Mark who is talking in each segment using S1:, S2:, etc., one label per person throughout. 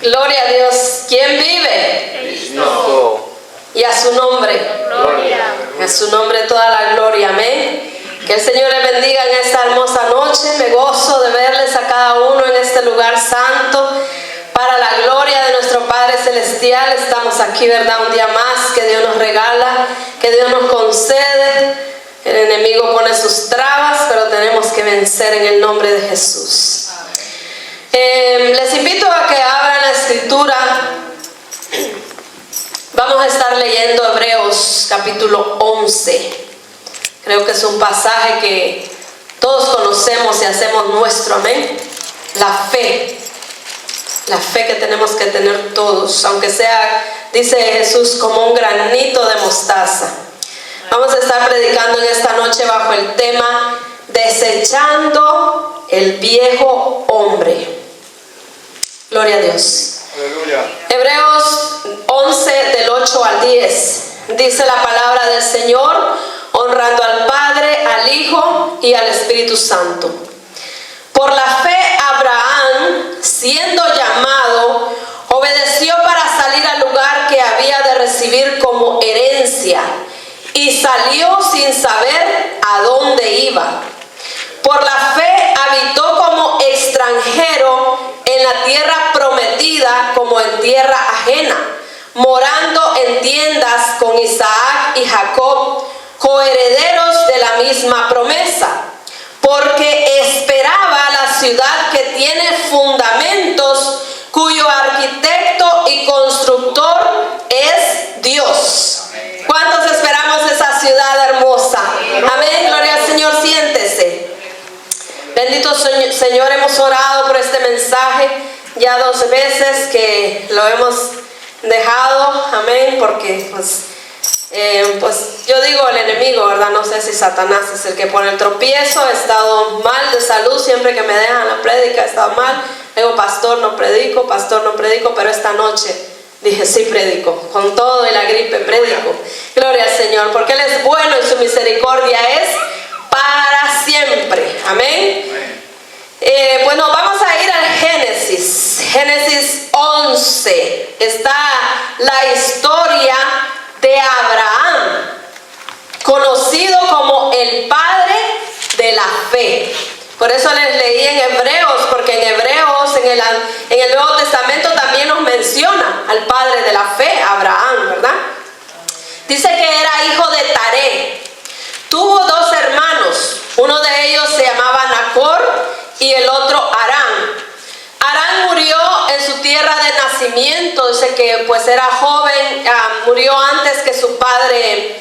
S1: Gloria a Dios. ¿Quién vive?
S2: Cristo.
S1: Y a su nombre.
S2: Gloria.
S1: A su nombre toda la gloria. Amén. Que el Señor les bendiga en esta hermosa noche. Me gozo de verles a cada uno en este lugar santo. Para la gloria de nuestro Padre Celestial, estamos aquí, ¿verdad? Un día más que Dios nos regala, que Dios nos concede. El enemigo pone sus trabas, pero tenemos que vencer en el nombre de Jesús. Les invito a que abran la escritura. Vamos a estar leyendo Hebreos capítulo 11. Creo que es un pasaje que todos conocemos y hacemos nuestro, amén. La fe que tenemos que tener todos, aunque sea, dice Jesús, como un granito de mostaza. Vamos a estar predicando en esta noche bajo el tema desechando el viejo hombre. Gloria a Dios.
S2: Aleluya.
S1: Hebreos 11 del 8 al 10 dice la palabra del Señor, honrando al Padre, al Hijo y al Espíritu Santo. Por la fe Abraham, siendo llamado, obedeció para salir al lugar que había de recibir como herencia, y salió sin saber a dónde iba. Por la fe habitó como extranjero en la tierra prometida, como en tierra ajena, morando en tiendas con Isaac y Jacob, coherederos de la misma promesa, porque esperaba la ciudad que tiene fundamentos, cuyo arquitecto y constructor es Dios. ¿Cuántos esperamos esa ciudad hermosa? Amén, gloria al Señor, siéntese. Bendito Señor, hemos orado por este mensaje ya 2 veces que lo hemos dejado, amén, porque pues yo digo el enemigo, ¿verdad? No sé si Satanás es el que pone el tropiezo. He estado mal de salud, siempre que me dejan la prédica he estado mal. Digo, pastor no predico, pero esta noche dije, sí predico, con todo y la gripe predico. Gloria al Señor, porque Él es bueno y su misericordia es para siempre. Amén. Bueno, vamos a ir al Génesis 11. Está la historia de Abraham, conocido como el padre de la fe. Por eso les leí en Hebreos, porque en Hebreos, en el Nuevo Testamento también nos menciona al padre de la fe, Abraham, ¿verdad? Dice que era hijo de Taré. Tuvo 2 hermanos, uno de ellos se llamaba Nacor y el otro Harán. Harán murió en su tierra de nacimiento, dice que pues era joven, murió antes que su padre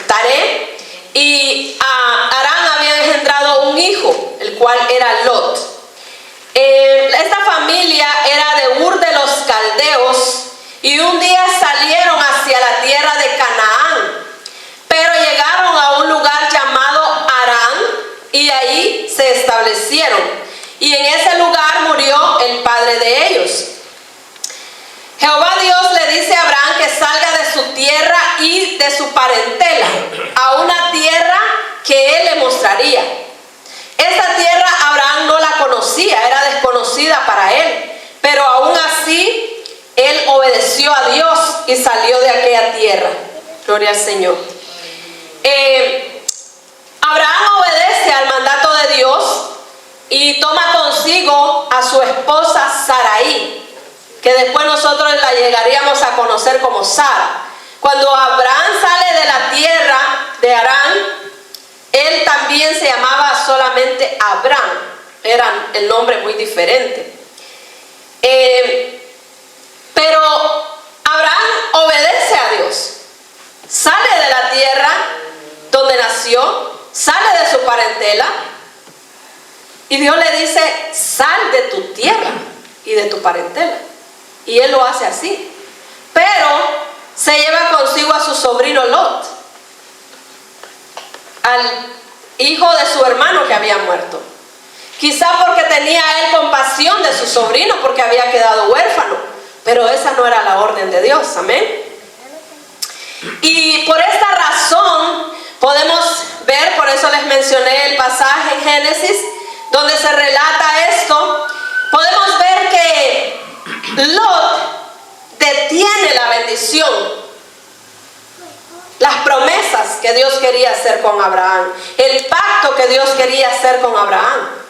S1: Taré, y Harán había engendrado un hijo, el cual era Lot. Esta familia era de Ur de los Caldeos, y un día salieron hacia la tierra de Canaán, pero llegaron a un lugar llamado Harán, y ahí se establecieron. Y en ese lugar murió el padre de ellos. Jehová Dios le dice a Abraham que salga de su tierra y de su parentela a una tierra que él le mostraría. Esta tierra Abraham no la conocía, era desconocida para él, pero aún así él obedeció a Dios y salió de aquella tierra. Gloria al Señor. Abraham obedece al mandato de Dios y toma consigo a su esposa Sarai, que después nosotros la llegaríamos a conocer como Sara. Cuando Abraham sale de la tierra de Harán, él también se llamaba solamente Abraham, era el nombre muy diferente. Pero Abraham obedece a Dios, sale de la tierra donde nació, sale de su parentela, y Dios le dice, sal de tu tierra y de tu parentela. Y él lo hace así. Pero se lleva consigo a su sobrino Lot, al hijo de su hermano que había muerto. Quizá porque tenía él compasión de su sobrino, porque había quedado huérfano. Pero esa no era la orden de Dios. Amén. Y por esta razón podemos ver, por mencioné el pasaje en Génesis, donde se relata esto, podemos ver que Lot detiene la bendición, las promesas que Dios quería hacer con Abraham, el pacto que Dios quería hacer con Abraham.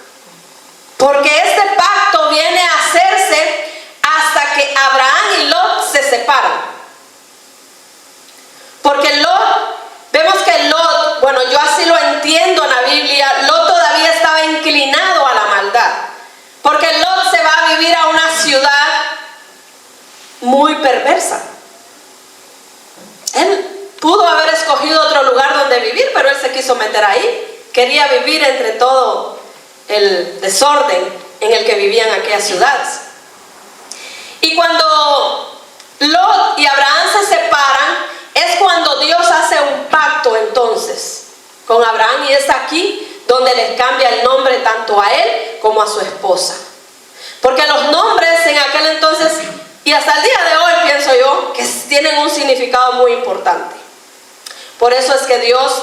S1: Porque este pacto viene a hacerse hasta que Abraham y Lot se separan. Porque Lot, vemos que Lot, bueno, yo así lo entiendo en la Biblia, Lot todavía estaba inclinado a la maldad. Porque Lot se va a vivir a una ciudad muy perversa. Él pudo haber escogido otro lugar donde vivir, pero él se quiso meter ahí. Quería vivir entre todo el desorden en el que vivían aquellas ciudades. Y cuando Lot y Abraham se separan, es cuando Dios hace un pacto entonces con Abraham, y es aquí donde les cambia el nombre tanto a él como a su esposa. Porque los nombres en aquel entonces, y hasta el día de hoy pienso yo, que tienen un significado muy importante. Por eso es que Dios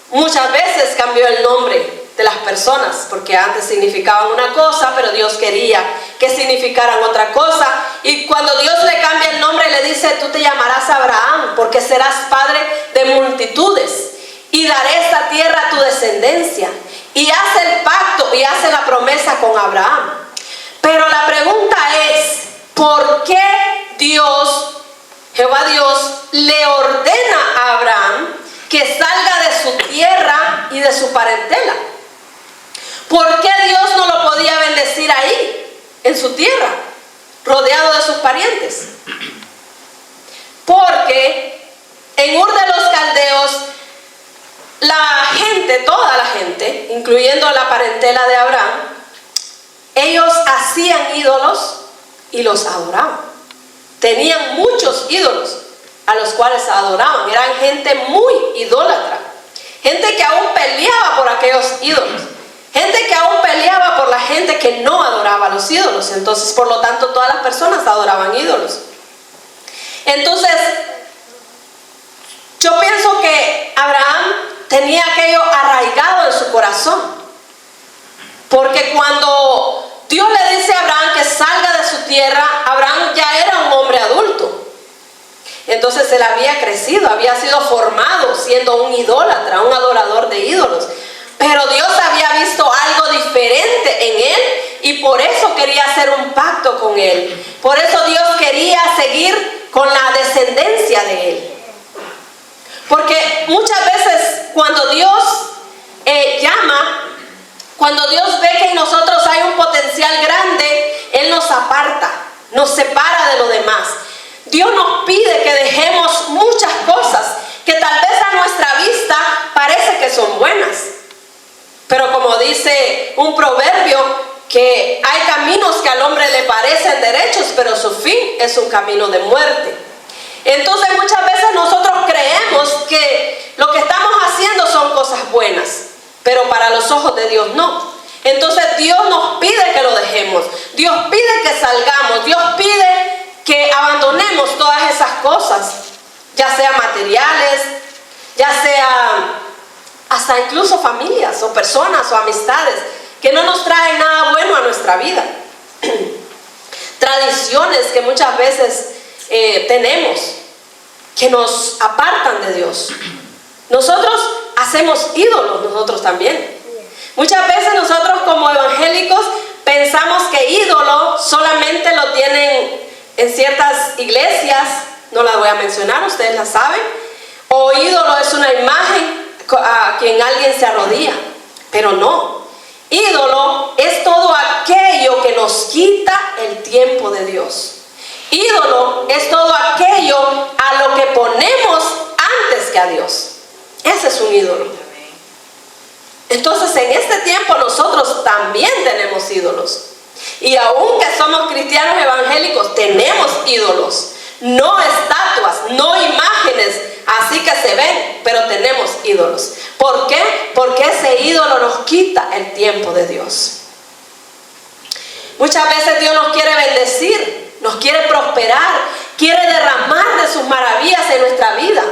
S1: muchas veces cambió el nombre de las personas, porque antes significaban una cosa, pero Dios quería que significaran otra cosa. Y cuando Dios le cambia el nombre, le dice: tú te llamarás Abraham, porque serás padre de multitudes, y daré esta tierra a tu descendencia. Y hace el pacto y hace la promesa con Abraham. Pero la pregunta es, ¿por qué Dios, Jehová Dios, le ordena a Abraham que salga de su tierra y de su parentela? ¿Por qué Dios no lo podía bendecir ahí, en su tierra, rodeado de sus parientes? Porque en Ur de los Caldeos, la gente, toda la gente, incluyendo la parentela de Abraham, ellos hacían ídolos y los adoraban. Tenían muchos ídolos a los cuales adoraban. Eran gente muy idólatra, gente que aún peleaba por aquellos ídolos, gente que aún peleaba por la gente que no adoraba a los ídolos. Entonces, por lo tanto, todas las personas adoraban ídolos. Entonces, yo pienso que Abraham tenía aquello arraigado en su corazón. Porque cuando Dios le dice a Abraham que salga de su tierra, Abraham ya era un hombre adulto. Entonces él había crecido, había sido formado siendo un idólatra, un adorador de ídolos. Pero Dios había visto algo diferente en él y por eso quería hacer un pacto con él. Por eso Dios quería seguir con la descendencia de él. Porque muchas veces cuando Dios llama, cuando Dios ve que en nosotros hay un potencial grande, Él nos aparta, nos separa de lo demás. Dios nos pide que dejemos muchas cosas que tal vez a nuestra vista parece que son buenas. Pero como dice un proverbio, que hay caminos que al hombre le parecen derechos, pero su fin es un camino de muerte. Entonces muchas veces nosotros creemos que lo que estamos haciendo son cosas buenas, pero para los ojos de Dios no. Entonces Dios nos pide que lo dejemos, Dios pide que salgamos, Dios pide que abandonemos todas esas cosas, ya sean materiales, ya sea hasta incluso familias o personas o amistades que no nos traen nada bueno a nuestra vida. Tradiciones que muchas veces tenemos que nos apartan de Dios. Nosotros hacemos ídolos, nosotros también. Muchas veces nosotros como evangélicos pensamos que ídolo solamente lo tienen en ciertas iglesias, no las voy a mencionar, ustedes la saben, o ídolo es una imagen a quien alguien se arrodilla, pero no. Ídolo es todo aquello que nos quita el tiempo de Dios. Ídolo es todo aquello a lo que ponemos antes que a Dios. Ese es un ídolo. Entonces en este tiempo nosotros también tenemos ídolos. Y aunque somos cristianos evangélicos, tenemos ídolos. No estatuas, no imágenes así que se ven, pero tenemos ídolos. ¿Por qué? Porque ese ídolo nos quita el tiempo de Dios. Muchas veces Dios nos quiere bendecir, nos quiere prosperar, quiere derramar de sus maravillas en nuestra vida,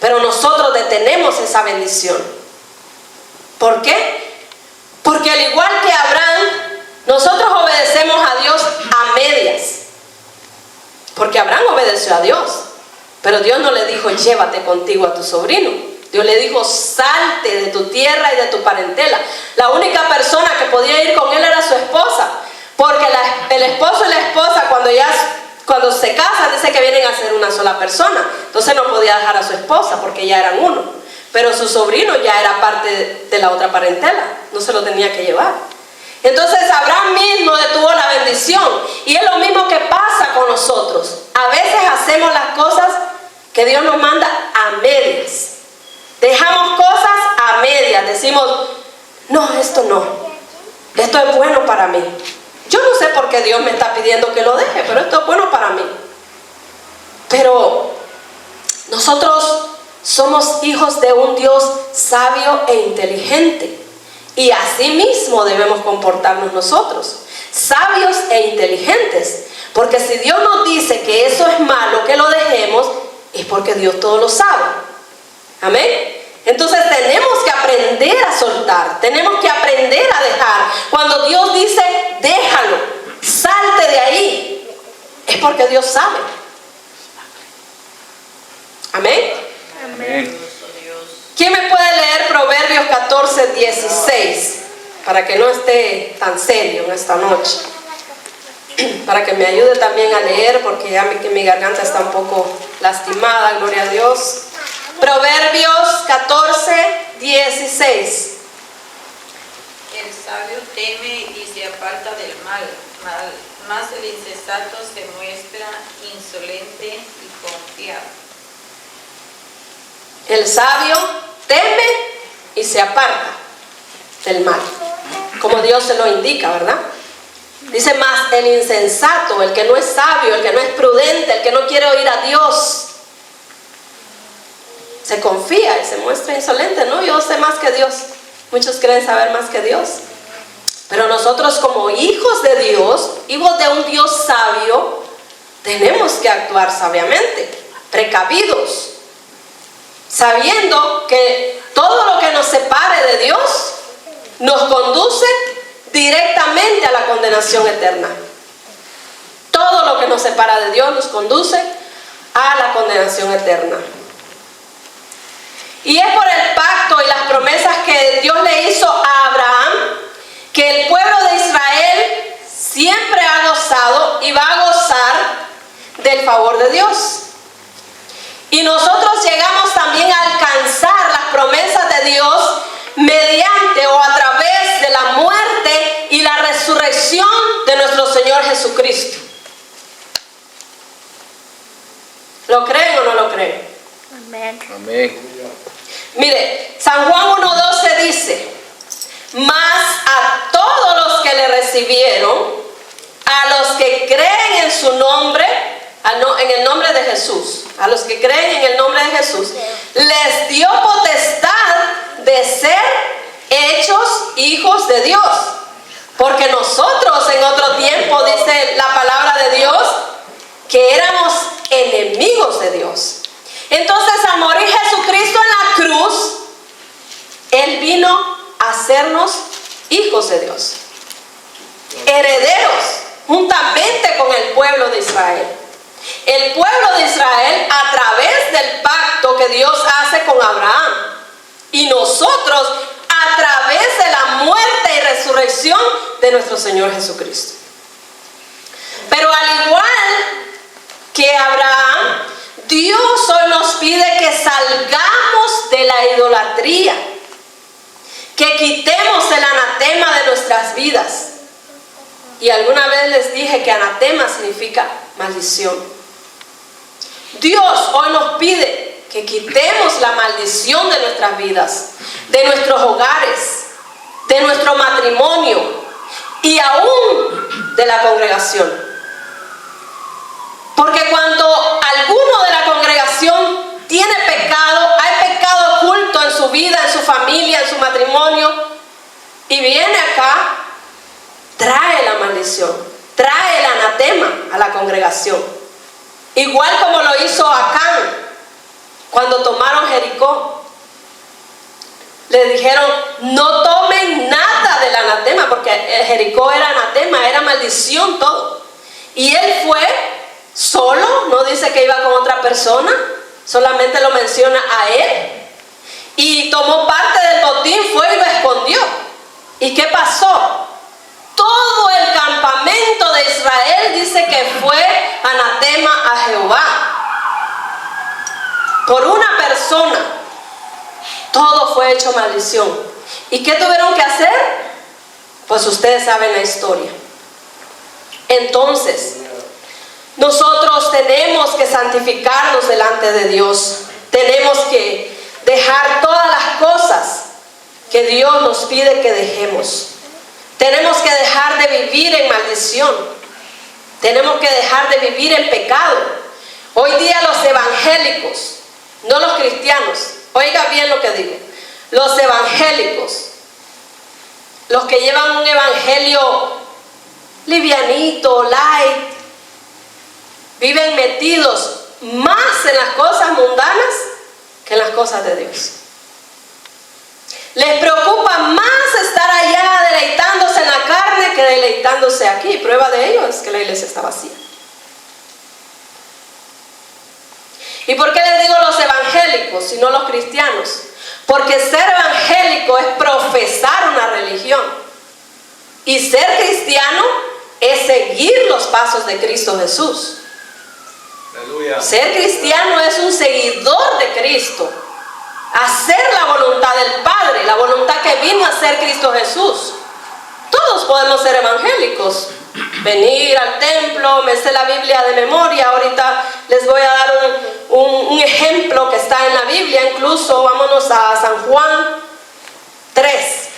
S1: pero nosotros detenemos esa bendición. ¿Por qué? Porque Abraham obedeció a Dios. Pero Dios no le dijo, llévate contigo a tu sobrino. Dios le dijo, salte de tu tierra y de tu parentela. La única persona que podía ir con él era su esposa. Porque el esposo y la esposa cuando se casan dice que vienen a ser una sola persona. Entonces no podía dejar a su esposa porque ya eran uno. Pero su sobrino ya era parte de la otra parentela. No se lo tenía que llevar. Entonces Abraham mismo detuvo la bendición. Y es lo mismo que pasa con nosotros. A veces hacemos las cosas que Dios nos manda a medias. Dejamos cosas a medias. Decimos, no, esto no. Esto es bueno para mí. Yo no sé por qué Dios me está pidiendo que lo deje, pero esto es bueno para mí. Pero nosotros somos hijos de un Dios sabio e inteligente. Y así mismo debemos comportarnos nosotros, sabios e inteligentes. Porque si Dios nos dice que eso es malo, que lo dejemos, es porque Dios todo lo sabe. Amén. Entonces tenemos que aprender a soltar, tenemos que aprender a dejar. Cuando Dios dice, déjalo, salte de ahí, es porque Dios sabe. Amén.
S2: Amén.
S1: ¿Quién me puede leer Proverbios 14:16? Para que no esté tan serio en esta noche. Para que me ayude también a leer, porque ya mi garganta está un poco lastimada, gloria a Dios. Proverbios 14:16.
S3: El sabio teme y se aparta del mal, mas el insensato se muestra insolente y confiado.
S1: El sabio teme y se aparta del mal, como Dios se lo indica, ¿verdad? Dice más, el insensato, el que no es sabio, el que no es prudente, el que no quiere oír a Dios, se confía y se muestra insolente. No, yo sé más que Dios. Muchos creen saber más que Dios. Pero nosotros como hijos de Dios, hijos de un Dios sabio, tenemos que actuar sabiamente, precavidos, sabiendo que todo lo que nos separe de Dios nos conduce directamente a la condenación eterna. Todo lo que nos separa de Dios nos conduce a la condenación eterna. Y es por el pacto y las promesas que Dios le hizo a Abraham que el pueblo de Israel siempre ha gozado y va a gozar del favor de Dios. Y nosotros llegamos también a alcanzar las promesas de Dios mediante o a través de la muerte y la resurrección de nuestro Señor Jesucristo. ¿Lo creen o no lo creen?
S2: Amén. Amén.
S1: Mire, San Juan 1:12 dice, mas a todos los que le recibieron, a los que creen en su nombre, en el nombre de Jesús, a los que creen en el nombre de Jesús, les dio potestad de ser hechos hijos de Dios. Porque nosotros en otro tiempo, dice la palabra de Dios, que éramos enemigos de Dios. Entonces, al morir Jesucristo en la cruz, Él vino a hacernos hijos de Dios, herederos, juntamente con el pueblo de Israel. El pueblo de Israel a través del pacto que Dios hace con Abraham, y nosotros a través de la muerte y resurrección de nuestro Señor Jesucristo. Pero al igual que Abraham, Dios hoy nos pide que salgamos de la idolatría, que quitemos el anatema de nuestras vidas. Y alguna vez les dije que anatema significa maldición. Dios hoy nos pide que quitemos la maldición de nuestras vidas, de nuestros hogares, de nuestro matrimonio y aún de la congregación. Porque cuando alguno de la congregación tiene pecado, hay pecado oculto en su vida, en su familia, en su matrimonio, y viene acá, trae la maldición, trae el anatema a la congregación. Igual como lo hizo Acán cuando tomaron Jericó. Le dijeron, no tomen nada del anatema, porque Jericó era anatema, era maldición todo. Y él fue, solo, no dice que iba con otra persona, solamente lo menciona a él. Y tomó parte del botín, fue y lo escondió. ¿Y qué pasó? Todo el campamento de Israel dice que fue anatema a Jehová. Por una persona, todo fue hecho maldición. ¿Y qué tuvieron que hacer? Pues ustedes saben la historia. Entonces, nosotros tenemos que santificarnos delante de Dios. Tenemos que dejar todas las cosas que Dios nos pide que dejemos. Tenemos que dejar de vivir en maldición. Tenemos que dejar de vivir en pecado. Hoy día los evangélicos, no los cristianos, oiga bien lo que digo, los evangélicos, los que llevan un evangelio livianito, light, viven metidos más en las cosas mundanas que en las cosas de Dios. Les preocupa más estar allá deleitándose en la carne que deleitándose aquí. Prueba de ello es que la iglesia está vacía. ¿Y por qué les digo los evangélicos y no los cristianos? Porque ser evangélico es profesar una religión. Y ser cristiano es seguir los pasos de Cristo Jesús.
S2: Aleluya.
S1: Ser cristiano es un seguidor de Cristo. Hacer la voluntad del Padre, la voluntad que vino a hacer Cristo Jesús. Todos podemos ser evangélicos. Venir al templo, me sé la Biblia de memoria. Ahorita les voy a dar un ejemplo que está en la Biblia. Incluso vámonos a San Juan 3.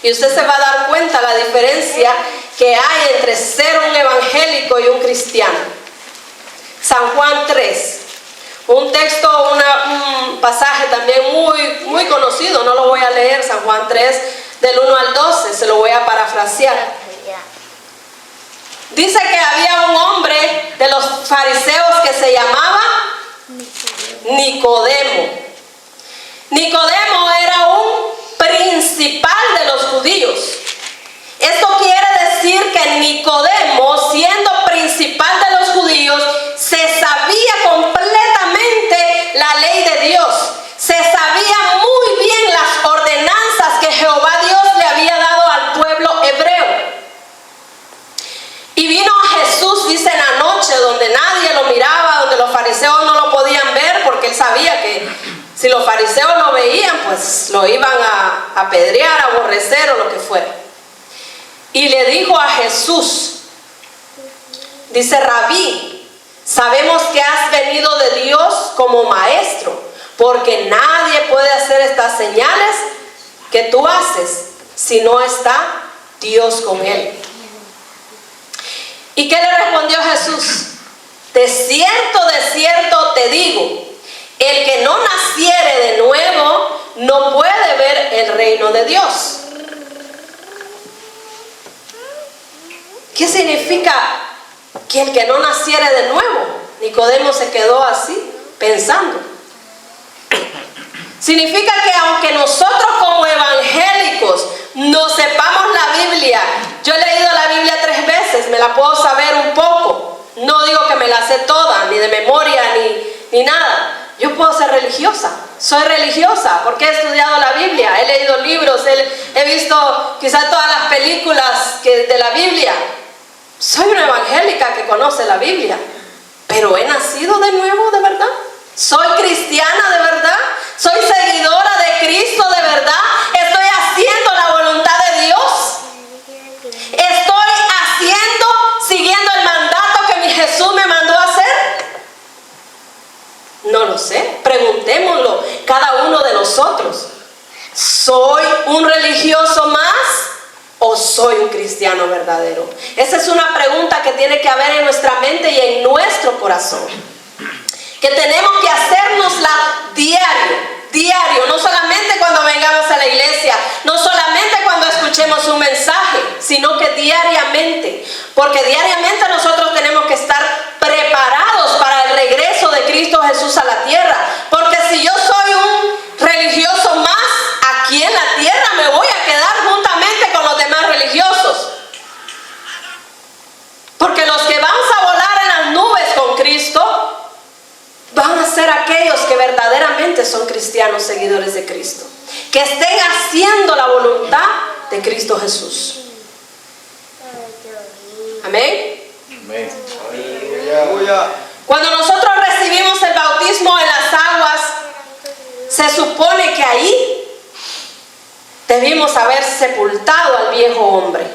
S1: Y usted se va a dar cuenta la diferencia que hay entre ser un evangélico y un cristiano. San Juan 3. Un texto, un pasaje también muy conocido, no lo voy a leer, San Juan 3, del 1 al 12, se lo voy a parafrasear. Dice que había un hombre de los fariseos que se llamaba Nicodemo. Nicodemo era un principal de los judíos. Esto quiere decir que Nicodemo, siendo principal de los judíos, se sabía completamente la ley de Dios. Se sabía muy bien las ordenanzas que Jehová Dios le había dado al pueblo hebreo. Y vino a Jesús, dice, en la noche, donde nadie lo miraba, donde los fariseos no lo podían ver, porque él sabía que si los fariseos lo veían, pues lo iban a apedrear, a aborrecer o lo que fuera. Y le dijo a Jesús, dice: Rabí, sabemos que has venido de Dios como maestro, porque nadie puede hacer estas señales que tú haces si no está Dios con él. ¿Y qué le respondió Jesús? De cierto te digo, el que no naciere de nuevo no puede ver el reino de Dios. ¿Qué significa que el que no naciere de nuevo? Nicodemo se quedó así, pensando. Significa que aunque nosotros como evangélicos no sepamos la Biblia, yo he leído la Biblia 3 veces, me la puedo saber un poco. No digo que me la sé toda, ni de memoria, ni nada. Yo puedo ser religiosa, soy religiosa porque he estudiado la Biblia, he leído libros, he visto quizás todas las películas de la Biblia. Soy una evangélica que conoce la Biblia, pero he nacido de nuevo de verdad. Soy cristiana de verdad, soy seguidora de Cristo de verdad, estoy haciendo la voluntad de Dios, estoy siguiendo el mandato que mi Jesús me mandó a hacer. No lo sé, preguntémoslo cada uno de nosotros. ¿Soy un religioso más o soy un cristiano verdadero? Esa es una pregunta que tiene que haber en nuestra mente y en nuestro corazón, que tenemos que hacérnosla diario, no solamente cuando vengamos a la iglesia, no solamente cuando escuchemos un mensaje, sino que diariamente, porque diariamente nosotros tenemos que estar preparados para el regreso de Cristo Jesús a la tierra, porque si yo soy un religioso más aquí en la tierra, me voy a quedar juntamente con los demás religiosos, porque los que vamos a volar en las realmente son cristianos seguidores de Cristo, que estén haciendo la voluntad de Cristo Jesús. Amén.
S2: Amén. Aleluya.
S1: Cuando nosotros recibimos el bautismo en las aguas, se supone que ahí debimos haber sepultado al viejo hombre.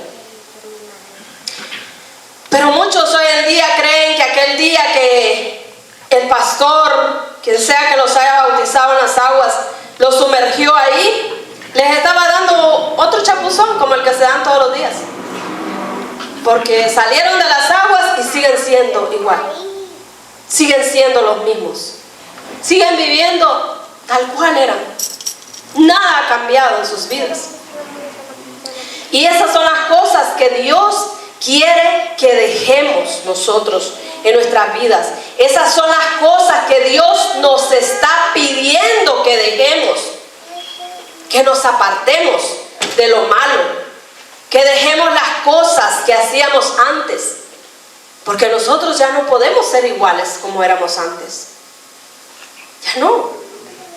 S1: Pero muchos hoy en día creen que aquel día que el pastor, quien sea que los haya bautizado en las aguas, los sumergió ahí, les estaba dando otro chapuzón como el que se dan todos los días. Porque salieron de las aguas y siguen siendo igual. Siguen siendo los mismos. Siguen viviendo tal cual eran. Nada ha cambiado en sus vidas. Y esas son las cosas que Dios quiere que dejemos nosotros en nuestras vidas. Esas son las cosas que Dios nos está pidiendo que dejemos. Que nos apartemos de lo malo. Que dejemos las cosas que hacíamos antes. Porque nosotros ya no podemos ser iguales como éramos antes. Ya no.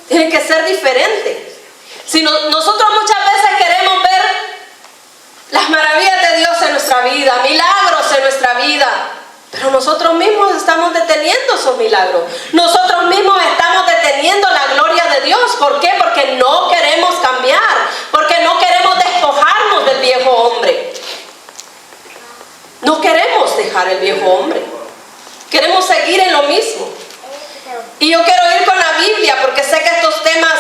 S1: Tiene que ser diferente. Si nosotros muchas veces queremos ver las maravillas de Dios en nuestra vida, milagros en nuestra vida, pero nosotros mismos estamos deteniendo esos milagros. Nosotros mismos estamos deteniendo la gloria de Dios. ¿Por qué? Porque no queremos cambiar, porque no queremos despojarnos del viejo hombre. No queremos dejar el viejo hombre. Queremos seguir en lo mismo. Y yo quiero ir con la Biblia porque sé que estos temas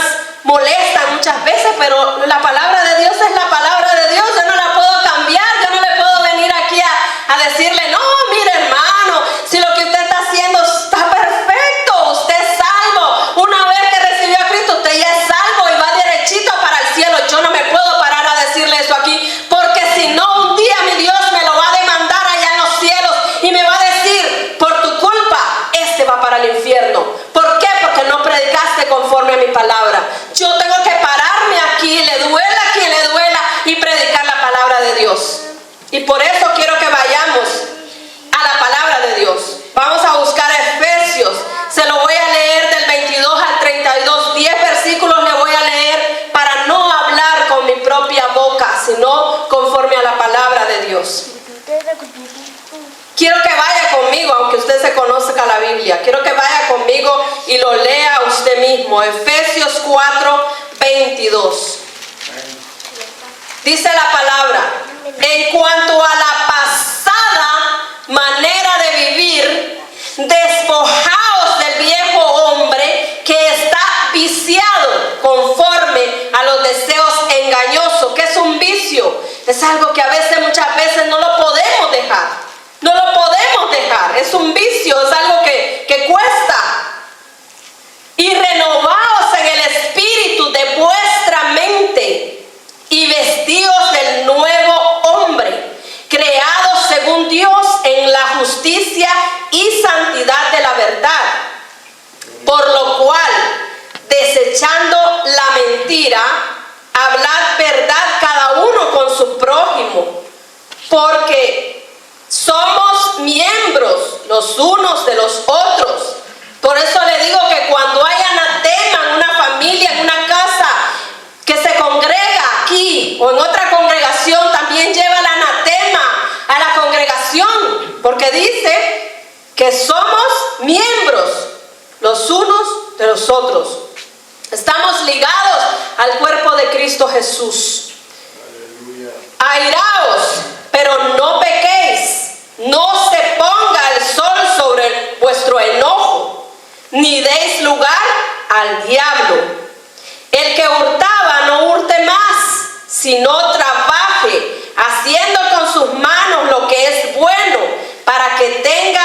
S1: molestan muchas veces, pero la palabra de Dios es la palabra de Dios. Yo no la puedo cambiar. Yo no le puedo venir aquí a decirle, no, mire hermano, si lo que usted está haciendo está perfecto, usted es salvo. Una vez que recibió a Cristo, usted ya es salvo y va derechito para el cielo. Yo no me puedo parar a decirle eso aquí, porque si no, un día mi Dios me lo va a demandar allá en los cielos y me va a decir, por tu culpa, este va para el infierno. ¿Por qué? Porque no predicaste conforme a mi palabra. Yo tengo que pararme aquí, le duela a quien le duela, y predicar la palabra de Dios. Y por eso quiero que vayamos a la palabra de Dios. Vamos a buscar Efesios. Se lo voy a leer del 22 al 32. 10 versículos le voy a leer para no hablar con mi propia boca, sino conforme a la palabra de Dios. Quiero que vaya conmigo, aunque usted se conozca la Biblia. Quiero que vaya conmigo y lo lea usted mismo. Efesios 4, 22. Dice la palabra: en cuanto a la pasada manera de vivir, despojaos del viejo hombre que está viciado conforme a los deseos engañosos. ¿Qué es un vicio? Es algo que muchas veces no lo podemos dejar. No lo podemos dejar. Es un vicio, es algo que cuesta. Y renovaos en el espíritu de vuestra mente y vestíos del nuevo hombre, creados según Dios en la justicia y santidad de la verdad. Por lo cual, desechando la mentira, hablad verdad cada uno con su prójimo, porque somos miembros los unos de los otros. Por eso le digo que cuando hay anatema en una familia, en una casa, que se congrega aquí o en otra congregación, también lleva el anatema a la congregación, porque dice que somos miembros los unos de los otros. Estamos ligados al cuerpo de Cristo Jesús. Aleluya. Airaos, pero no pequéis. No se ponga el sol sobre vuestro enojo, ni deis lugar al diablo. El que hurtaba no hurte más, sino trabaje, haciendo con sus manos lo que es bueno, para que tenga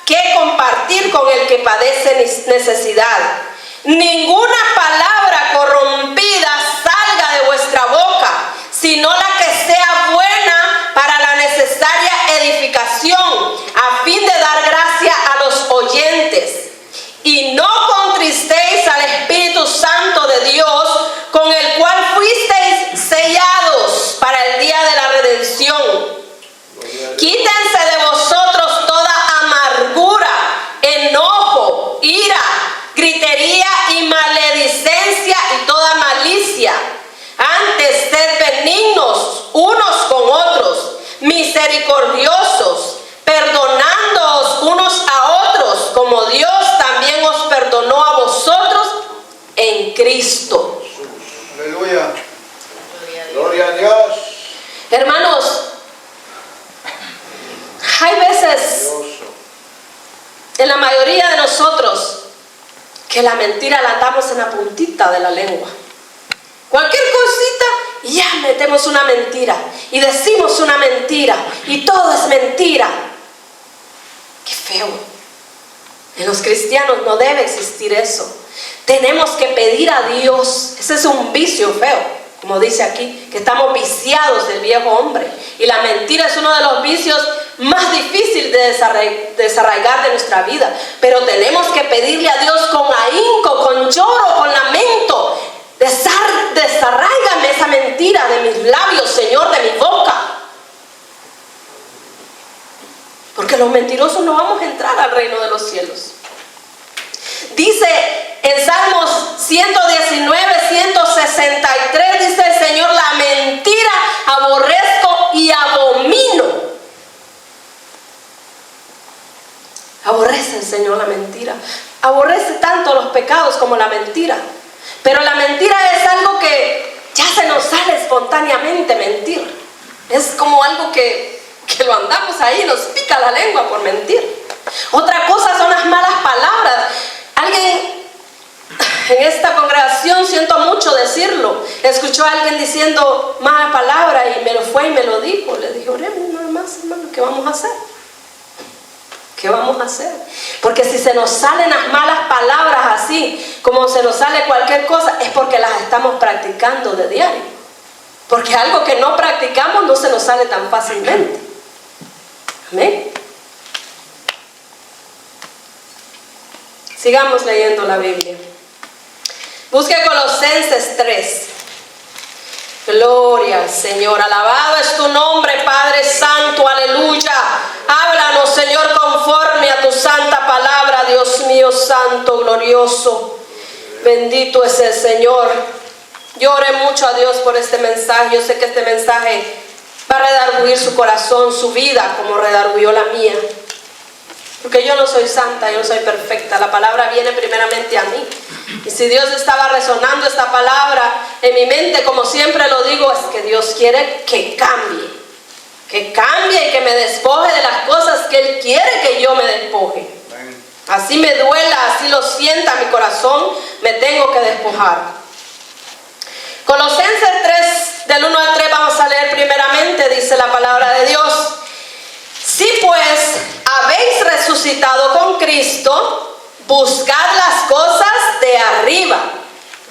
S1: que compartir con el que padece necesidad. Ninguna palabra corrompida salga de vuestra boca, sino la que sea buena para la necesaria edificación, a fin de dar gracia a los oyentes. Y no contristéis al Espíritu Santo de Dios, con el cual fuisteis sellados para el día de la redención. Quítense de vosotros toda amargura, enojo, ira, gritería y maledicencia benignos unos con otros, misericordiosos, perdonándoos unos a otros, como Dios también os perdonó a vosotros en Cristo.
S2: Aleluya. Gloria a Dios.
S1: Hermanos, hay veces en la mayoría de nosotros que la mentira la damos en la puntita de la lengua. Cualquier cosita y ya metemos una mentira y decimos una mentira y todo es mentira. Qué feo. En los cristianos no debe existir eso. Tenemos que pedir a Dios. Ese es un vicio feo, como dice aquí, que estamos viciados del viejo hombre. Y la mentira es uno de los vicios más difíciles de desarraigar de nuestra vida. Pero tenemos que pedirle a Dios con ahínco, con lloro, con lamento. Desarráigame esa mentira de mis labios, Señor, de mi boca. Porque los mentirosos no vamos a entrar al reino de los cielos. Dice en Salmos 119, 163, dice el Señor, la mentira aborrezco y abomino. Aborrece el Señor la mentira. Aborrece tanto los pecados como la mentira. Pero la mentira es algo que ya se nos sale espontáneamente mentir. Es como algo que lo andamos ahí, nos pica la lengua por mentir. Otra cosa son las malas palabras. Alguien en esta congregación, siento mucho decirlo, escuchó a alguien diciendo mala palabra y me lo fue y me lo dijo. Le dije, oremos nada más, hermano, ¿qué vamos a hacer? ¿Qué vamos a hacer? Porque si se nos salen las malas palabras así, como se nos sale cualquier cosa, es porque las estamos practicando de diario. Porque algo que no practicamos no se nos sale tan fácilmente. Amén. Sigamos leyendo la Biblia. Busque Colosenses 3. Gloria al Señor. Alabado es tu nombre, Padre Santo. Aleluya. Háblanos, Señor, conforme a tu santa palabra. Dios mío, santo, glorioso. Bendito es el Señor. Yo oré mucho a Dios por este mensaje. Yo sé que este mensaje va a redarguir su corazón, su vida, como redarguyó la mía. Porque yo no soy santa, yo no soy perfecta. La palabra viene primeramente a mí. Y si Dios estaba resonando esta palabra en mi mente, como siempre lo digo, es que Dios quiere que cambie. Que cambie y que me despoje de las cosas que Él quiere que yo me despoje. Así me duela, así lo sienta mi corazón, me tengo que despojar. Colosenses 3, del 1 al 3 vamos a leer primeramente, dice la palabra de Dios. Si pues habéis resucitado con Cristo, buscad las cosas de arriba,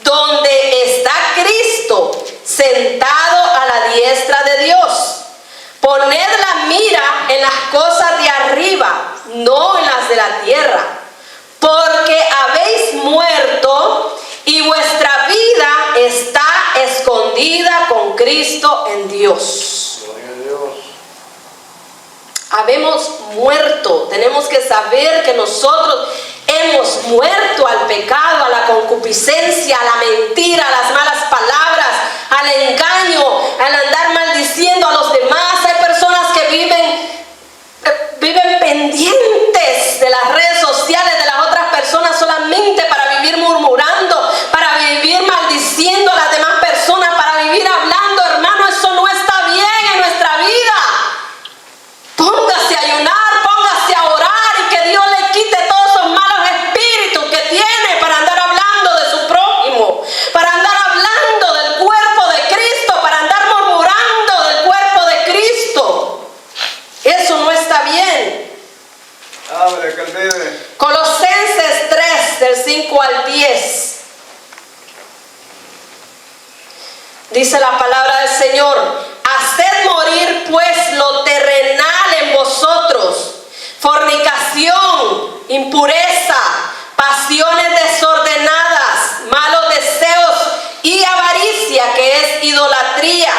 S1: donde está Cristo, sentado a la diestra de Dios. Poned la mira en las cosas de arriba, no en las de la tierra, porque habéis muerto y vuestra vida está escondida con Cristo en Dios.
S2: Gloria a Dios.
S1: Habemos muerto. Tenemos que saber que nosotros hemos muerto al pecado, a la concupiscencia, a la mentira, a las malas palabras, al engaño, al andar maldiciendo a los demás. Hay personas que viven pendientes de las redes sociales de las otras personas solamente para vivir murmurando, para vivir maldiciendo a las demás personas, para vivir hablando. Hermano, eso no está bien en nuestra vida. Póngase a ayunar, póngase a orar y que Dios le quite todos esos malos espíritus que tiene para andar hablando de su prójimo, para andar hablando del cuerpo de Cristo, para andar murmurando del cuerpo de Cristo. Eso no está bien.
S2: Abre, que Él vive.
S1: Colosenses 3, del 5 al 10. Dice la palabra del Señor: haced morir pues lo terrenal en vosotros, fornicación, impureza, pasiones desordenadas, malos deseos y avaricia, que es idolatría,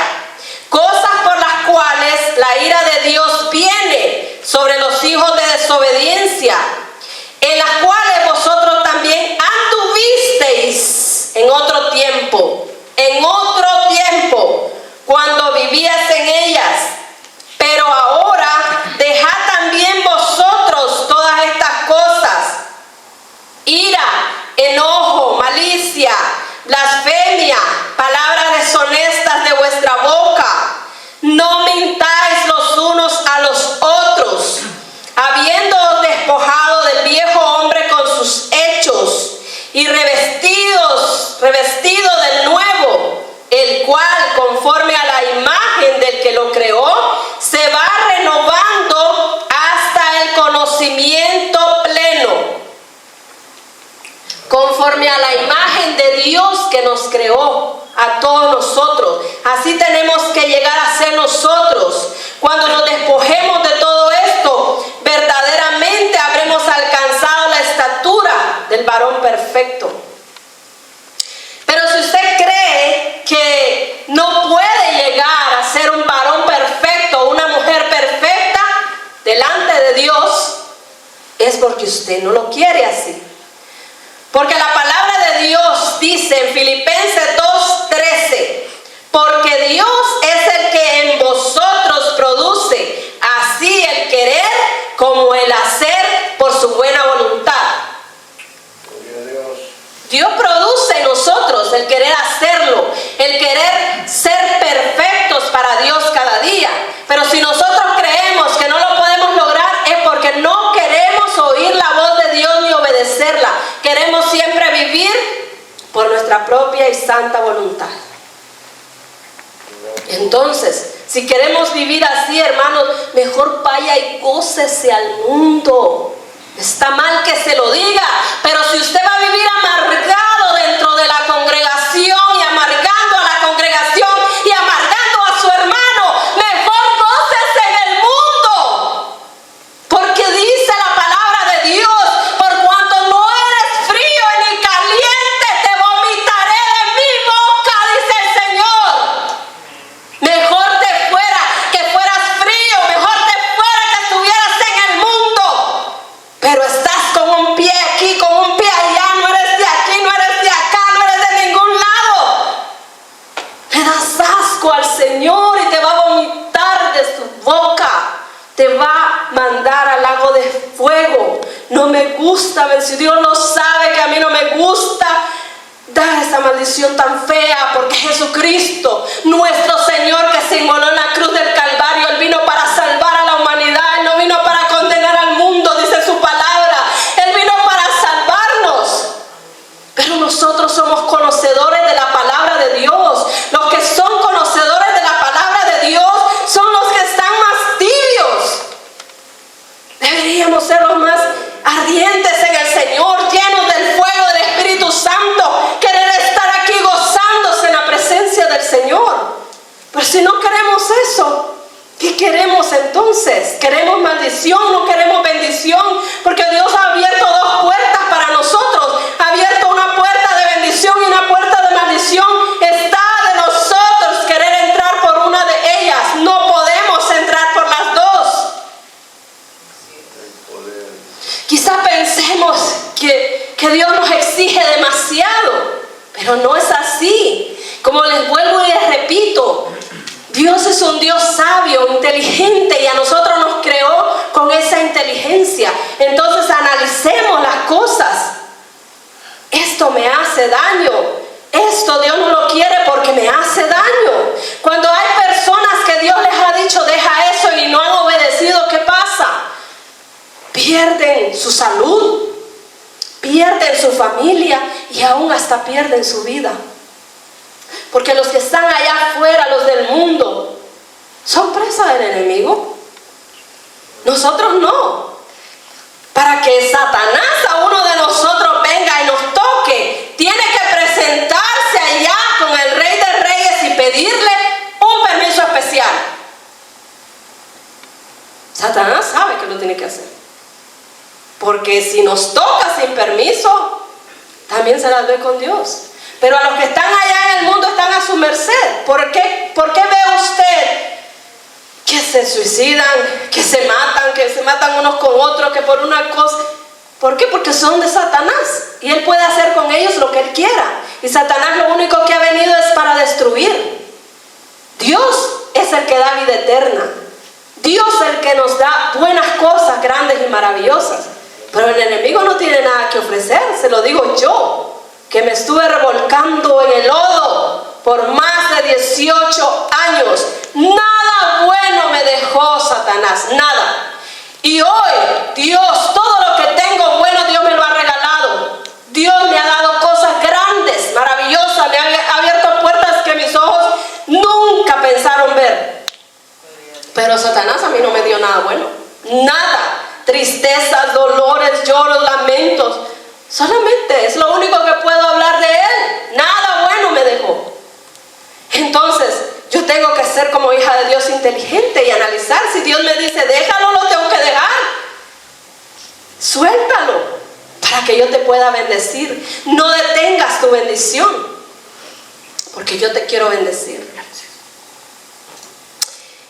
S1: cosas por las cuales la ira de Dios viene sobre los hijos de desobediencia, en las cuales vosotros también anduvisteis en otro tiempo, cuando vivías en ellas. Pero ahora dejad también vosotros todas estas cosas: ira, enojo, malicia, blasfemia, palabras deshonestas de vuestra boca. No mintáis los unos a los otros, habiéndoos despojado del viejo hombre con sus hechos, y revestido del nuevo, el cual, conforme a la imagen del que lo creó, se va renovando hasta el conocimiento pleno, conforme a la imagen de Dios que nos creó a todos nosotros. Así tenemos que llegar a ser nosotros. Cuando nos despojemos de todo esto, verdaderamente habremos alcanzado la estatura del varón perfecto. Pero si usted cree que no puede llegar a ser un varón perfecto, una mujer perfecta delante de Dios, es porque usted no lo quiere así. Porque la palabra de Dios dice en Filipenses 2:13, porque Dios es el que en vosotros produce así el querer como el hacer por su buena voluntad. Dios produce en nosotros el querer hacerlo, el querer ser perfectos para Dios cada día. Pero si nosotros creemos que no lo podemos lograr, es porque no queremos oír la voz de Dios ni obedecerla. Queremos siempre vivir por nuestra propia y santa voluntad. Entonces, si queremos vivir así, hermanos, mejor vaya y gócese al mundo. Está mal que se lo diga, pero si usted va a vivir amargado dentro de la congregación y amargando a la congregación y amargando a su hermano, mejor gócese en el mundo. Porque dice la palabra de Dios, por cuanto no eres frío ni caliente, te vomitaré de mi boca, dice el Señor. Mejor te fuera que fueras frío, mejor te fuera que estuvieras en el mundo. Pero estás con un pie aquí, con un pie allá, no eres de aquí, no eres de acá, no eres de ningún lado. Le das asco al Señor y te va a vomitar de su boca. Te va a mandar al lago de fuego. No me gusta, si Dios no sabe que a mí no me gusta dar esa maldición tan fea, porque Jesucristo, nuestro Señor, que se inmoló en la cruz del Calvario, Él vino para salvar a la humanidad, Él no vino para condenar al mundo, dice su palabra. Él vino para salvarnos. Pero nosotros somos conocedores de la palabra de Dios. Los que son conocedores de la palabra de Dios son los que están más tibios. Deberíamos ser los más ardientes en el Señor, llenos del fuego del Espíritu Santo, querer estar aquí gozándose en la presencia del Señor. Pero si no queremos eso, ¿qué queremos entonces? ¿Queremos maldición? ¿No queremos bendición? Porque Dios ha abierto dos puertas para nosotros. Ha abierto una puerta de bendición y una puerta de maldición. Está de nosotros querer entrar por una de ellas. No podemos entrar por las dos. Quizá pensemos que Dios nos exige demasiado, pero no es así. Como les vuelvo y les repito, Dios es un Dios sabio, inteligente, y a nosotros nos creó con esa inteligencia. Entonces analicemos las cosas. Esto me hace daño. Esto Dios no lo quiere porque me hace daño. Cuando hay personas que Dios les ha dicho deja eso y no han obedecido, ¿qué pasa? Pierden su salud, pierden su familia y aún hasta pierden su vida. Porque los que están allá afuera, los del mundo, son presa del enemigo. Nosotros no. Para que Satanás a uno de nosotros venga y nos toque, tiene que presentarse allá con el Rey de Reyes y pedirle un permiso especial. Satanás sabe que lo tiene que hacer. Porque si nos toca sin permiso, también se las ve con Dios. Pero a los que están allá en el mundo están a su merced. ¿Por qué ve usted que se suicidan, que se matan unos con otros, que por una cosa? ¿Por qué? Porque son de Satanás. Y él puede hacer con ellos lo que él quiera. Y Satanás lo único que ha venido es para destruir. Dios que da vida eterna. Dios es el que nos da buenas cosas, grandes y maravillosas. Pero el enemigo no tiene nada que ofrecer, se lo digo yo, que me estuve revolcando en el lodo por más de 18 años. Nada bueno me dejó Satanás, nada. Y hoy, Dios, todo lo que tengo bueno, Dios me lo ha regalado. Dios me ha dado cosas grandes, maravillosas, me ha abierto puertas que mis ojos nunca pensaron ver. Pero Satanás a mí no me dio nada bueno, nada. Tristezas, dolores, lloros, lamentos. Solamente es lo único que puedo hablar de él. Nada bueno me dejó. Entonces, yo tengo que ser como hija de Dios inteligente y analizar. Si Dios me dice, déjalo, lo tengo que dejar. Suéltalo para que yo te pueda bendecir. No detengas tu bendición, porque yo te quiero bendecir.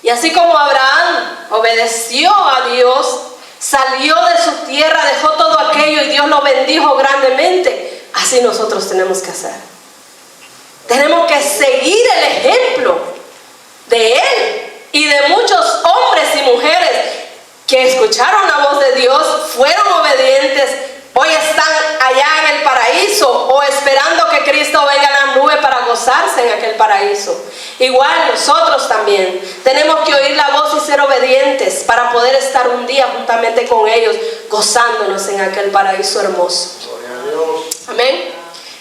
S1: Y así como Abraham obedeció a Dios, salió de su tierra, dejó todo aquello y Dios lo bendijo grandemente, así nosotros tenemos que hacer. Tenemos que seguir el ejemplo de él y de muchos hombres y mujeres que escucharon la voz de Dios, fueron obedientes, hoy están allá en el paraíso o esperando que Cristo venga en la nube para gozarse en aquel paraíso. Igual nosotros también tenemos que oír la voz y ser obedientes para poder estar un día juntamente con ellos gozándonos en aquel paraíso hermoso. Amén.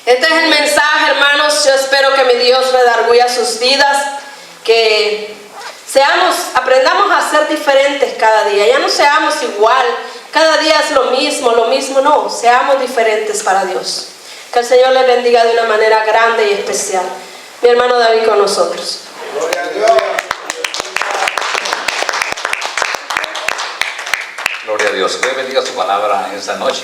S1: Este es el mensaje, hermanos. Yo espero que mi Dios redarguya sus vidas, que aprendamos a ser diferentes cada día. Ya no seamos igual, cada día es lo mismo, no, seamos diferentes para Dios. Que el Señor les bendiga de una manera grande y especial. Mi hermano David con nosotros.
S2: Gloria a Dios.
S4: Gloria a Dios. Que bendiga su palabra en esta noche.